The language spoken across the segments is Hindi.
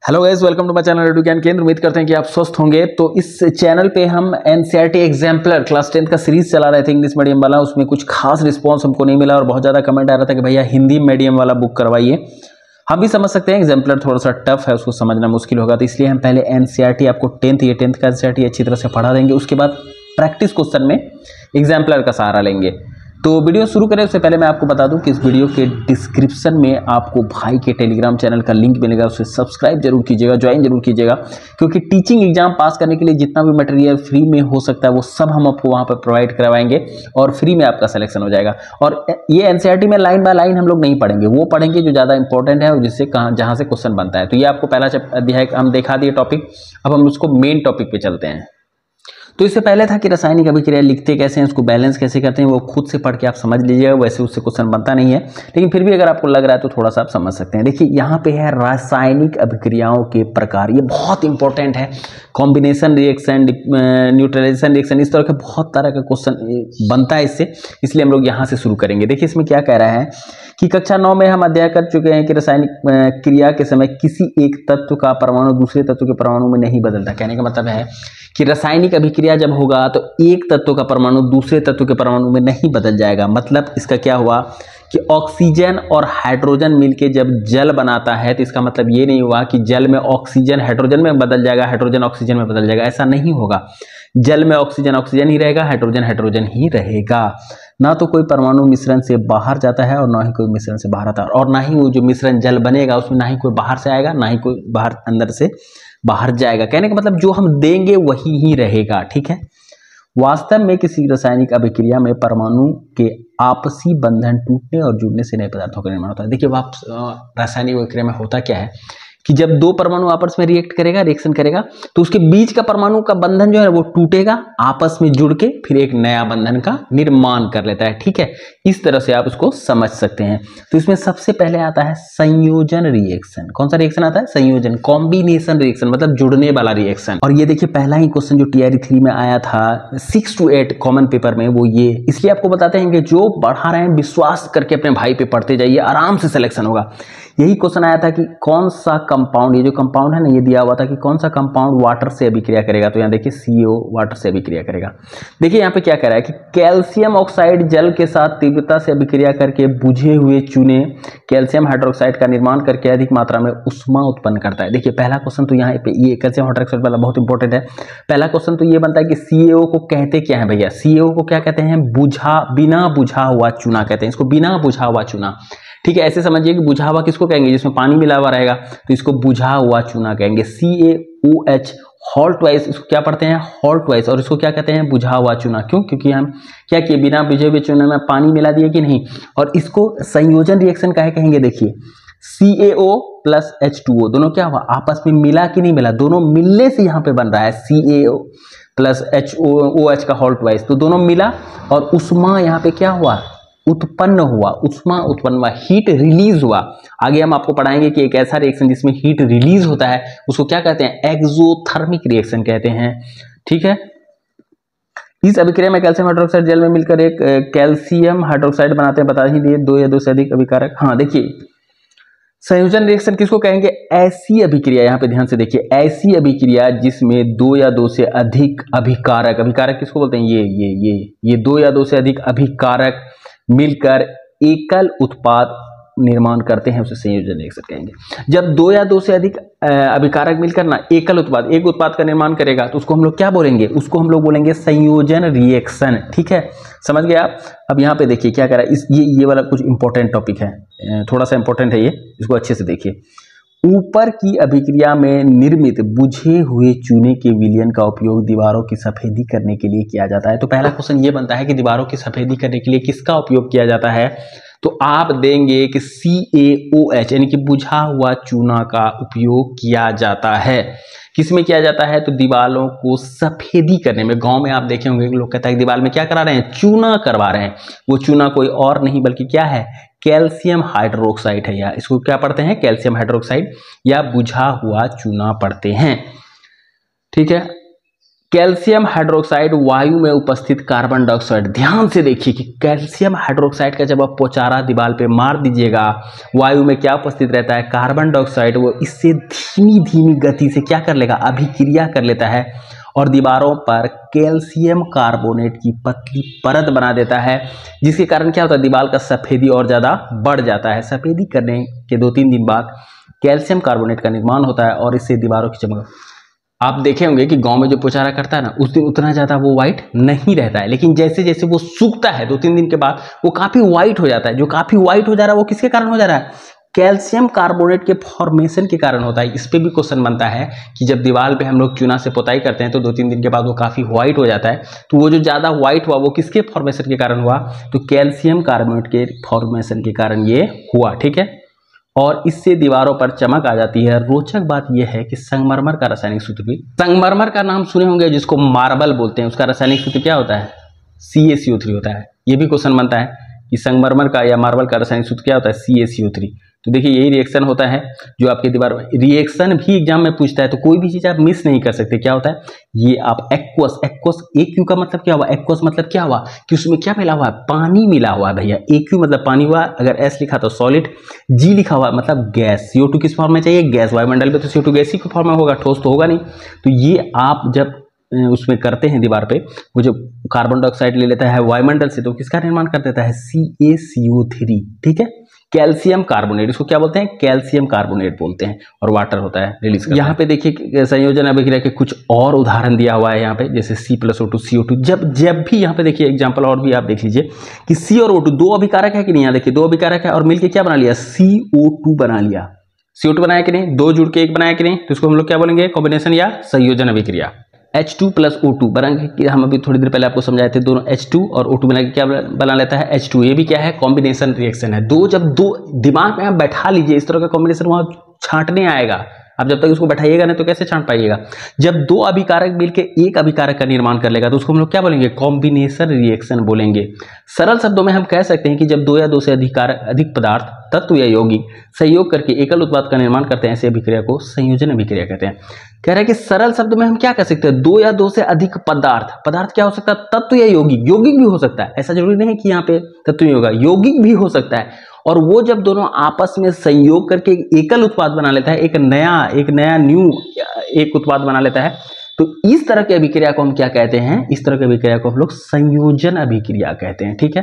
Hello guys, welcome to my channel radio Gyan Kendra. उम्मीद करते हैं कि आप स्वस्थ होंगे। तो इस चैनल पे हम एनसीईआरटी एग्जाम्पलर क्लास 10 का सीरीज चला रहे थे इंग्लिश मीडियम वाला। उसमें कुछ खास रिस्पांस हमको नहीं मिला और बहुत ज़्यादा कमेंट आ रहा था कि भैया हिंदी मीडियम वाला बुक करवाइए। हम भी समझ सकते हैं एग्जाम्पलर थोड़ा सा टफ है, उसको समझना मुश्किल होगा, तो इसलिए हम पहले एनसीईआरटी आपको 10th का एनसीईआरटी अच्छी तरह से पढ़ा देंगे। उसके बाद प्रैक्टिस क्वेश्चन में एग्जाम्पलर का सहारा लेंगे। तो वीडियो शुरू करें उससे पहले मैं आपको बता दूं कि इस वीडियो के डिस्क्रिप्शन में आपको भाई के टेलीग्राम चैनल का लिंक मिलेगा, उसे सब्सक्राइब जरूर कीजिएगा, ज्वाइन जरूर कीजिएगा, क्योंकि टीचिंग एग्जाम पास करने के लिए जितना भी मटेरियल फ्री में हो सकता है वो सब हम आपको वहां पर प्रोवाइड करवाएंगे और फ्री में आपका सिलेक्शन हो जाएगा। और ये एनसीईआरटी में लाइन बाय लाइन हम लोग नहीं पढ़ेंगे, वो पढ़ेंगे जो ज़्यादा इंपॉर्टेंट है और जिससे जहाँ से क्वेश्चन बनता है। तो ये आपको पहला अध्याय हम दिखा दिए टॉपिक। अब हम उसको मेन टॉपिक पे चलते हैं। तो इससे पहले था कि रासायनिक अभिक्रिया लिखते कैसे हैं, उसको बैलेंस कैसे करते हैं, वो खुद से पढ़ के आप समझ लीजिएगा, वैसे उससे क्वेश्चन बनता नहीं है, लेकिन फिर भी अगर आपको लग रहा है तो थोड़ा सा आप समझ सकते हैं। देखिए यहाँ पे है रासायनिक अभिक्रियाओं के प्रकार, ये बहुत इंपॉर्टेंट है। कॉम्बिनेशन रिएक्शन, न्यूट्रलाइजेशन रिएक्शन, इस तरह के बहुत तरह का क्वेश्चन बनता है इससे, इसलिए हम लोग यहाँ से शुरू करेंगे। देखिए इसमें क्या कह रहा है कि कक्षा 9 में हम अध्ययन कर चुके हैं कि रासायनिक क्रिया के समय किसी एक तत्व का परमाणु दूसरे तत्व के परमाणु में नहीं बदलता। कहने का मतलब है कि रासायनिक अभिक्रिया जब होगा तो एक तत्व का परमाणु दूसरे तत्व के परमाणु में नहीं बदल जाएगा। मतलब इसका क्या हुआ कि ऑक्सीजन और हाइड्रोजन मिलके जब जल बनाता है तो इसका मतलब ये नहीं हुआ कि जल में ऑक्सीजन हाइड्रोजन में बदल जाएगा, हाइड्रोजन ऑक्सीजन में बदल जाएगा, ऐसा नहीं होगा। जल में ऑक्सीजन ऑक्सीजन ही रहेगा, हाइड्रोजन हाइड्रोजन ही रहेगा। ना तो कोई परमाणु मिश्रण से बाहर जाता है और ना ही कोई मिश्रण से बाहर आता है, और ना ही वो जो मिश्रण जल बनेगा उसमें ना ही कोई बाहर से आएगा, ना ही कोई बाहर अंदर से बाहर जाएगा। कहने का मतलब जो हम देंगे वही ही रहेगा। ठीक है, वास्तव में किसी रासायनिक अभिक्रिया में परमाणु के आपसी बंधन टूटने और जुड़ने से नए पदार्थों का निर्माण होता है। देखिए रासायनिक अभिक्रिया में होता क्या है कि जब दो परमाणु आपस में रिएक्शन करेगा तो उसके बीच का परमाणु का बंधन जो है वो टूटेगा, आपस में जुड़ के फिर एक नया बंधन का निर्माण कर लेता है। ठीक है, इस तरह से आप उसको समझ सकते हैं। तो इसमें सबसे पहले आता है संयोजन रिएक्शन। कौन सा रिएक्शन आता है? संयोजन, कॉम्बिनेशन रिएक्शन, मतलब जुड़ने वाला रिएक्शन। और ये देखिए पहला ही क्वेश्चन जो TRE 3 में आया था 6 to 8 कॉमन पेपर में, वो ये इसलिए आपको बताते हैं कि जो पढ़ा रहे हैं विश्वास करके अपने भाई पे पढ़ते जाइए, आराम से सिलेक्शन होगा। यही क्वेश्चन आया था कि कौन सा कंपाउंड, ये जो कंपाउंड है ना, ये दिया हुआ था कि कौन सा कंपाउंड वाटर से अभिक्रिया करेगा। तो यहाँ देखिए CO वाटर से अभिक्रिया करेगा। देखिए यहाँ पे क्या कह रहा है कि कैल्शियम ऑक्साइड जल के साथ तीव्रता से अभिक्रिया करके बुझे हुए चूने कैल्शियम हाइड्रोक्साइड का निर्माण करके अधिक मात्रा में उष्मा उत्पन्न करता है। देखिए पहला क्वेश्चन तो यहाँ पे ये कैल्शियम हाइड्रोक्साइड वाला बहुत इंपॉर्टेंट है। पहला क्वेश्चन तो ये बनता है कि CaO को कहते क्या है भैया? CaO को क्या कहते हैं? बिना बुझा हुआ चूना कहते हैं इसको, बिना बुझा हुआ चूना। ठीक है, ऐसे समझिए कि बुझा हुआ किसको कहेंगे? जिसमें पानी मिला हुआ रहेगा तो इसको बुझा हुआ चूना कहेंगे। CaOH हॉल्ट वाइज, इसको क्या पढ़ते हैं? Halt wise. और इसको क्या कहते हैं? बुझा हुआ चूना। क्यों? क्योंकि हम क्या किए, बिना बुझे हुए चूने में पानी मिला दिए कि नहीं। और इसको संयोजन रिएक्शन काहे कहेंगे? देखिए CaO प्लस H2O दोनों क्या हुआ, आपस में मिला कि नहीं मिला? दोनों मिलने से यहाँ पे बन रहा है CaO प्लस OH का हॉल्ट वाइज, तो दोनों मिला और उष्मा यहाँ पे क्या हुआ, उत्पन्न हुआ, उष्मा उत्पन्न हुआ, हीट रिलीज हुआ। आगे हम आपको पढ़ाएंगे कि एक ऐसा रिएक्शन जिसमें हीट रिलीज होता है उसको क्या कहते हैं? एक्सोथर्मिक रिएक्शन कहते हैं। ठीक है, इस अभिक्रिया में कैल्शियम हाइड्रोक्साइड जल में मिलकर एक कैल्शियम हाइड्रोक्साइड बनाते हैं, बता ही दिए, 2 या 2 से अधिक अभिकारक। हाँ देखिए संयोजन रिएक्शन किसको कहेंगे? ऐसी अभिक्रिया, यहाँ पे ध्यान से देखिए, ऐसी अभिक्रिया जिसमें 2 या 2 से अधिक अभिकारक, अभिकारक किसको बोलते हैं? ये 2 या 2 से अधिक अभिकारक मिलकर एकल उत्पाद निर्माण करते हैं, उसे संयोजन रिएक्शन कहेंगे। जब 2 या 2 से अधिक अभिकारक मिलकर ना एकल उत्पाद, एक उत्पाद का निर्माण करेगा तो उसको हम लोग क्या बोलेंगे? उसको हम लोग बोलेंगे संयोजन रिएक्शन। ठीक है, समझ गए आप? अब यहाँ पे देखिए क्या कह रहा है, ये वाला कुछ इंपॉर्टेंट टॉपिक है, थोड़ा सा इंपॉर्टेंट है ये, इसको अच्छे से देखिए। ऊपर की अभिक्रिया में निर्मित बुझे हुए चूने के विलयन का उपयोग दीवारों की सफेदी करने के लिए किया जाता है। तो पहला क्वेश्चन ये बनता है कि दीवारों की सफेदी करने के लिए किसका उपयोग किया जाता है? तो आप देंगे कि CaOH यानी कि बुझा हुआ चूना का उपयोग किया जाता है। किसमें किया जाता है? तो दीवारों को सफेदी करने में। गांव में आप देखे होंगे लोग कहता है कि दीवार में क्या करा रहे हैं? चूना करवा रहे हैं। वो चूना कोई और नहीं बल्कि क्या है? कैल्शियम हाइड्रोक्साइड है, या इसको क्या पढ़ते हैं? कैल्शियम हाइड्रोक्साइड या बुझा हुआ चूना पढ़ते हैं। ठीक है, कैल्शियम हाइड्रोक्साइड वायु में उपस्थित कार्बन डाइऑक्साइड। ध्यान से देखिए कि कैल्शियम हाइड्रोक्साइड का जब आप पोचारा दीवार पे मार दीजिएगा, वायु में क्या उपस्थित रहता है, कार्बन डाइऑक्साइड, वो इससे धीमी धीमी गति से क्या कर लेगा, अभिक्रिया कर लेता है और दीवारों पर कैल्शियम कार्बोनेट की पतली परत बना देता है, जिसके कारण क्या होता है, दीवार का सफेदी और ज्यादा बढ़ जाता है। सफेदी करने के 2-3 दिन बाद कैल्शियम कार्बोनेट का निर्माण होता है और इससे दीवारों की चमक, आप देखे होंगे कि गांव में जो पोचारा करता है ना, उस दिन उतना ज्यादा वो व्हाइट नहीं रहता है, लेकिन जैसे जैसे वो सूखता है 2-3 दिन के बाद वो काफी व्हाइट हो जाता है। जो काफी व्हाइट हो जा रहा है वो किसके कारण हो जा रहा है, कैल्शियम कार्बोनेट के फॉर्मेशन के कारण होता है। इस पे भी क्वेश्चन बनता है कि जब दीवार पे हम लोग चूना से पोताई करते हैं तो 2-3 दिन के बाद वो काफी व्हाइट हो जाता है, तो वो जो ज्यादा व्हाइट हुआ वो किसके फॉर्मेशन के कारण हुआ, तो कैल्शियम कार्बोनेट के फॉर्मेशन के कारण ये हुआ। ठीक है, और इससे दीवारों पर चमक आ जाती है। रोचक बात यह है कि संगमरमर का रासायनिक सूत्र भी, संगमरमर का नाम सुने होंगे जिसको मार्बल बोलते हैं, उसका रासायनिक सूत्र क्या होता है, CaCO3 होता है। ये भी क्वेश्चन बनता है कि संगमरमर का या मार्बल का रासायनिक सूत्र क्या होता है, CaCO3। तो देखिए यही रिएक्शन होता है जो आपके दीवार में, रिएक्शन भी एग्जाम में पूछता है, तो कोई भी चीज आप मिस नहीं कर सकते। क्या होता है ये, आप एक्वस, एक्वस AQ का मतलब क्या हुआ, एक्वस मतलब क्या हुआ कि उसमें क्या मिला हुआ है, पानी मिला हुआ है भैया। AQ मतलब पानी हुआ, अगर S लिखा तो सॉलिड, G लिखा हुआ मतलब गैस। CO2 किस फॉर्म में चाहिए, गैस। वायुमंडल में तो CO2 गैस ही के फॉर्म में होगा, ठोस तो होगा नहीं। तो ये आप जब उसमें करते हैं दीवार पे, वो जो कार्बन डाइऑक्साइड ले लेता है वायुमंडल से, तो किसका निर्माण कर देता है, CaCO3। ठीक है, कैल्शियम कार्बोनेट, इसको क्या बोलते हैं, कैल्शियम कार्बोनेट बोलते हैं, और वाटर होता है रिलीज। यहाँ पे देखिए संयोजन अभिक्रिया के कुछ और उदाहरण दिया हुआ है यहाँ पे, जैसे C+O2 CO2। जब भी यहाँ पे देखिए एग्जांपल और भी आप देख लीजिए कि C और O2 दो अभिकारक है कि नहीं, यहाँ देखिए दो अभिकारक है और मिलकर क्या बना लिया, CO2 बना लिया। CO2 बनाया कि नहीं, दो जुड़ के एक बनाया कि नहीं, तो इसको हम लोग क्या बोलेंगे, कॉम्बिनेशन या संयोजन अभिक्रिया। H2 + O2 बनाएंगे कि हम अभी थोड़ी देर पहले आपको समझाए थे, दोनों H2 और O2 बना के क्या बना लेता है, H2। ये भी क्या है, कॉम्बिनेशन रिएक्शन है। जब दो दिमाग में आप बैठा लीजिए इस तरह का कॉम्बिनेशन, वहां छांटने आएगा। आप जब तक उसको बैठाइएगा नहीं तो कैसे छांट पाइएगा। जब दो अभिकारक मिलकर एक अभिकारक का निर्माण कर लेगा तो उसको हम लोग क्या बोलेंगे, कॉम्बिनेशन रिएक्शन बोलेंगे। सरल शब्दों में हम कह सकते हैं कि जब दो या दो से अधिक पदार्थ, तत्व या यौगिक सहयोग करके एकल उत्पाद का निर्माण करते हैं, ऐसे अभिक्रिया को संयोजन अभिक्रिया कहते हैं। कह रहा है कि सरल शब्द में हम क्या कह सकते हैं, दो या दो से अधिक पदार्थ, पदार्थ क्या हो सकता है, तत्व या यौगिक, यौगिक भी हो सकता है, ऐसा जरूरी नहीं कि यहाँ पे तत्व नहीं होगा, यौगिक भी हो सकता है। और वो जब दोनों आपस में संयोग करके एकल उत्पाद बना लेता है, एक नया न्यू एक उत्पाद बना लेता है, तो इस तरह की अभिक्रिया को हम क्या कहते हैं, इस तरह की अभिक्रिया को हम लोग संयोजन अभिक्रिया कहते हैं। ठीक है,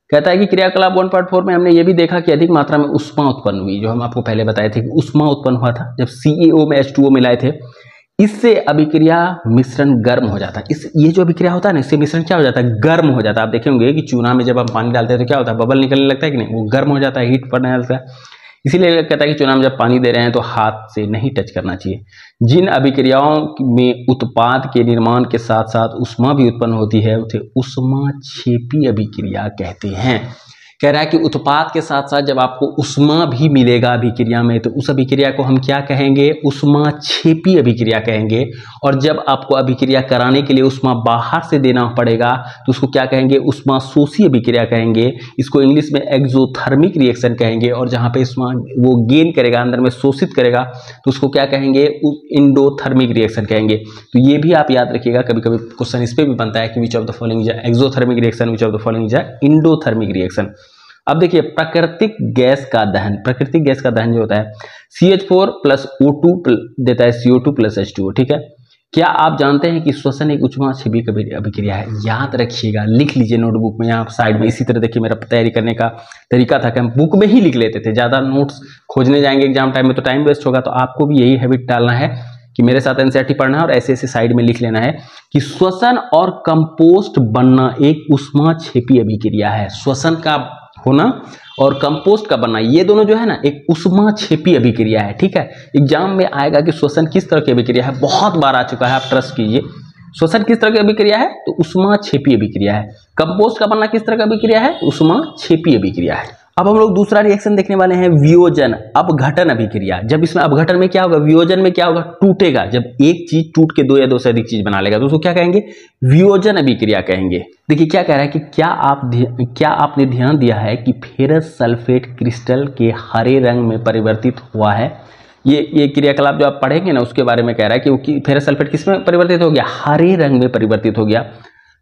कहता है कि क्रियाकलाप 1.4 में हमने ये भी देखा कि अधिक मात्रा में उष्मा उत्पन्न हुई, जो हम आपको पहले बताए थे कि उष्मा उत्पन्न हुआ था जब CaO में H2O मिलाए थे। इससे अभिक्रिया मिश्रण गर्म हो जाता है। ये जो अभिक्रिया होता है ना, इससे मिश्रण क्या हो जाता है, गर्म हो जाता है। आप देखेंगे कि चूना में जब हम पानी डालते हैं तो क्या होता है, बबल निकलने लगता है कि नहीं, वो गर्म हो जाता है, हीट पड़ने लगता है। इसीलिए कहता है कि चूना में जब पानी दे रहे हैं तो हाथ से नहीं टच करना चाहिए। जिन अभिक्रियाओं में उत्पाद के निर्माण के साथ साथ उष्मा भी उत्पन्न होती है उसे उष्माक्षेपी अभिक्रिया कहते हैं। कह रहा है कि उत्पाद के साथ साथ जब आपको उष्मा भी मिलेगा अभिक्रिया में, तो उस अभिक्रिया को हम क्या कहेंगे, उष्माक्षेपी अभिक्रिया कहेंगे। और जब आपको अभिक्रिया कराने के लिए उष्मा बाहर से देना पड़ेगा तो उसको क्या कहेंगे, उष्माशोषी अभिक्रिया कहेंगे। इसको इंग्लिश में एक्सोथर्मिक रिएक्शन कहेंगे। और जहाँ पे उष्मा वो गेन करेगा, अंदर में शोषित करेगा, तो उसको क्या कहेंगे, इंडोथर्मिक रिएक्शन कहेंगे। तो ये भी आप याद रखिएगा, कभी कभी क्वेश्चन इस पर भी बनता है कि which of the following is exothermic reaction, which of the following is endothermic reaction. अब देखिए प्राकृतिक गैस का दहन, प्राकृतिक गैस का दहन जो होता है CH4 + O2 देता है CO2 + H2O। ठीक है, क्या आप जानते हैं कि श्वसन एक उष्माक्षेपी अभिक्रिया है। याद रखिएगा, लिख लीजिए नोटबुक में, यहाँ साइड में। इसी तरह देखिए मेरा तैयारी करने का तरीका था कि हम बुक में ही लिख लेते थे, ज्यादा नोट्स खोजने जाएंगे एग्जाम टाइम में तो टाइम वेस्ट होगा। तो आपको भी यही हैबिट डालना है कि मेरे साथ NCERT पढ़ना है और ऐसे ऐसे साइड में लिख लेना है कि श्वसन और कंपोस्ट बनना एक उष्माक्षेपी अभिक्रिया है। श्वसन का होना और कंपोस्ट का बनना, ये दोनों जो है ना एक उष्माक्षेपी अभिक्रिया है। ठीक है, एग्जाम में आएगा कि श्वसन किस तरह की अभिक्रिया है, बहुत बार आ चुका है, आप ट्रस्ट कीजिए। श्वसन किस तरह की अभिक्रिया है, तो उष्माक्षेपी अभिक्रिया है। कंपोस्ट का बनना किस तरह का अभिक्रिया है, उष्माक्षेपी अभिक्रिया है। अब हम लोग दूसरा रिएक्शन देखने वाले हैं, वियोजन अपघटन अभिक्रिया। जब इसमें अपघटन में क्या होगा, वियोजन में क्या होगा, टूटेगा। जब एक चीज टूट के दो या दो से अधिक चीज बना लेगा तो उसको क्या कहेंगे, वियोजन अभिक्रिया कहेंगे। देखिए क्या कह रहा है कि क्या आपने ध्यान दिया है कि फेरस सल्फेट क्रिस्टल के हरे रंग में परिवर्तित हुआ है। ये क्रियाकलाप जो आप पढ़ेंगे ना उसके बारे में कह रहा है कि वो फेरस सल्फेट किस में परिवर्तित हो गया, हरे रंग में परिवर्तित हो गया।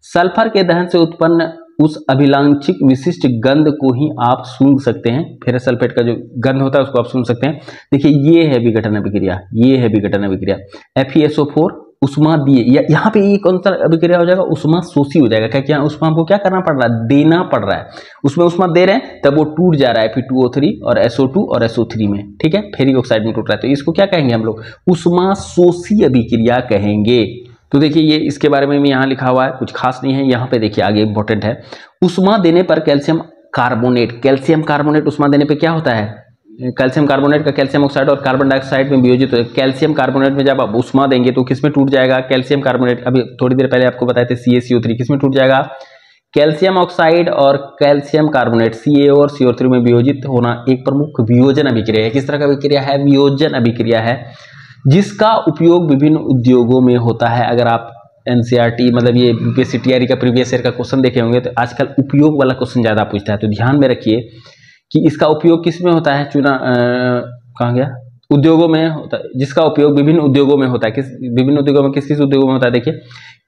सल्फर के दहन से उत्पन्न उस अभिलाक्षिक विशिष्ट गंध को ही आप सूंघ सकते हैं। फेरस सल्फेट का जो गंध होता है उसको आप सूंघ सकते हैं। देखिए ये है विघटन अभिक्रिया, ये है विघटन अभिक्रिया। FeSO4 उष्मा दिए, यहाँ पे ये कौन सा अभिक्रिया हो जाएगा, उष्मा शोषी हो जाएगा। क्या उष्मा को क्या करना पड़ रहा है, देना पड़ रहा है। उसमें उष्मा दे रहे हैं तब वो टूट जा रहा है Fe2O3 और SO2 और SO3 में, ठीक है, फेरिक ऑक्साइड में टूट रहा है। तो इसको क्या कहेंगे हम लोग, उष्मा शोषी अभिक्रिया कहेंगे। तो देखिए ये इसके बारे में भी यहाँ लिखा हुआ है, कुछ खास नहीं है। यहाँ पे देखिए आगे इंपॉर्टेंट है, उष्मा देने पर कैल्शियम कार्बोनेट उष्मा देने पे क्या होता है, कैल्शियम कार्बोनेट का कैल्शियम ऑक्साइड और कार्बन डाइऑक्साइड में वियोजित हो जाएगा। कैल्शियम कार्बोनेट में जब आप उष्मा देंगे तो किसमें टूट जाएगा, कैल्शियम कार्बोनेट, अभी थोड़ी देर पहले आपको बताए थे CaCO3 किसमें टूट जाएगा, कैल्शियम ऑक्साइड और कैल्शियम कार्बोनेट CaO और CO3 में वियोजित होना एक प्रमुख वियोजन अभिक्रिया है। किस तरह का अभिक्रिया है, वियोजन अभिक्रिया है, जिसका उपयोग विभिन्न उद्योगों में होता है। अगर आप NCERT मतलब ये UPSC TRE का प्रीवियस ईयर का क्वेश्चन देखे होंगे तो आजकल उपयोग वाला क्वेश्चन ज्यादा पूछता है, तो ध्यान में रखिए कि इसका उपयोग किस में होता है, चूना कहाँ गया, उद्योगों में होता है, जिसका उपयोग विभिन्न उद्योगों में होता है। किस विभिन्न उद्योगों में, किस किस उद्योगों में होता है, देखिए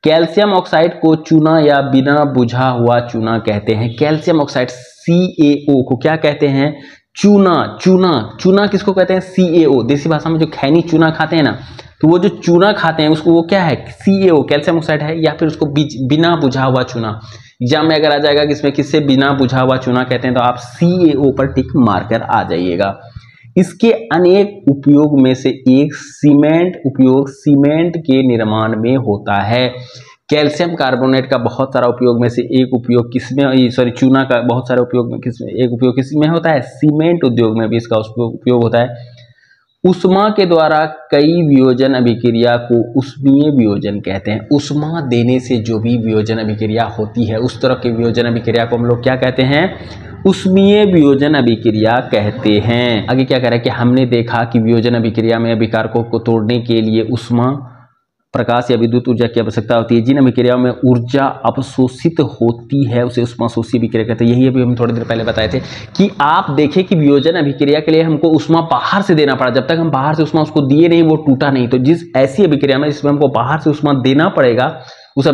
कैल्शियम ऑक्साइड को चूना या बिना बुझा हुआ चूना कहते हैं। कैल्शियम ऑक्साइड CaO को क्या कहते हैं, चूना किसको कहते हैं, CaO। देसी भाषा में जो खैनी चूना खाते हैं ना, तो वो जो चूना खाते हैं उसको वो क्या है, CaO कैल्शियम ऑक्साइड है, या फिर उसको बिना बुझा हुआ चूना। एग्जाम में अगर आ जाएगा कि इसमें किससे बिना बुझा हुआ चूना कहते हैं तो आप CaO पर टिक मारकर आ जाइएगा। इसके अनेक उपयोग में से एक सीमेंट के निर्माण में होता है। कैल्शियम कार्बोनेट का बहुत सारा उपयोग में से एक उपयोग किसमें, चूना का बहुत सारे उपयोग में किसमें, एक उपयोग किसमें होता है, सीमेंट उद्योग में भी इसका उपयोग होता है। उष्मा के द्वारा कई वियोजन अभिक्रिया को उष्मीय वियोजन कहते हैं। उष्मा देने से जो भी वियोजन अभिक्रिया होती है उस तरह के वियोजन अभिक्रिया को हम लोग क्या कहते हैं, उष्मीय वियोजन अभिक्रिया कहते हैं। आगे क्या कह रहा है कि हमने देखा कि वियोजन अभिक्रिया में अभिकारकों को तोड़ने के लिए उष्मा, प्रकाश या विद्युत ऊर्जा की आवश्यकता होती है। जिन अभिक्रियाओं में ऊर्जा अवशोषित होती है उसे उष्मा शोषी अभिक्रिया कहते हैं। यही अभी हम थोड़ी देर पहले बताए थे कि आप देखें कि वियोजन अभिक्रिया के लिए हमको उष्मा बाहर से देना पड़ा, जब तक हम बाहर से उष्मा उसको दिए नहीं वो टूटा नहीं। तो जिस ऐसी अभिक्रिया में जिसमें हमको बाहर से उष्मा देना पड़ेगा उस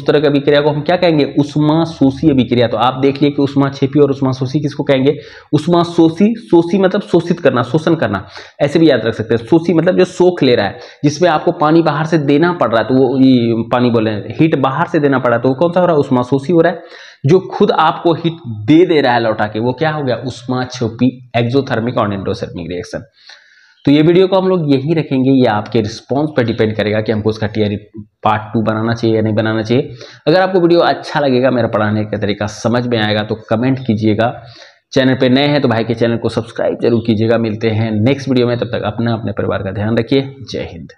तरह की अभिक्रिया को हम क्या कहेंगे, उष्मा शोषी अभिक्रिया। तो आप देख लिए कि उष्मा क्षेपी और उष्मा शोषी किसको कहेंगे, उष्मा शोषी मतलब शोषित करना, शोषण करना, ऐसे भी याद रख सकते हैं। शोषी मतलब जो सोख ले रहा है, जिसमें आपको पानी बाहर से देना पड़ रहा है, तो वो पानी बोले हीट बाहर से देना पड़ रहा है, तो वो कौन सा हो रहा है, उष्मा शोषी हो रहा है। जो खुद आपको हीट दे रहा है लौटा के, वो क्या हो गया, उष्मा क्षेपी, एक्सोथर्मिक और एंडोथर्मिक रिएक्शन। तो ये वीडियो को हम लोग यही रखेंगे, ये आपके रिस्पांस पर डिपेंड करेगा कि हमको उसका TRE पार्ट 2 बनाना चाहिए या नहीं बनाना चाहिए। अगर आपको वीडियो अच्छा लगेगा, मेरा पढ़ाने का तरीका समझ में आएगा तो कमेंट कीजिएगा। चैनल पे नए हैं तो भाई के चैनल को सब्सक्राइब जरूर कीजिएगा। मिलते हैं नेक्स्ट वीडियो में, तब तक अपना अपने परिवार का ध्यान रखिए। जय हिंद।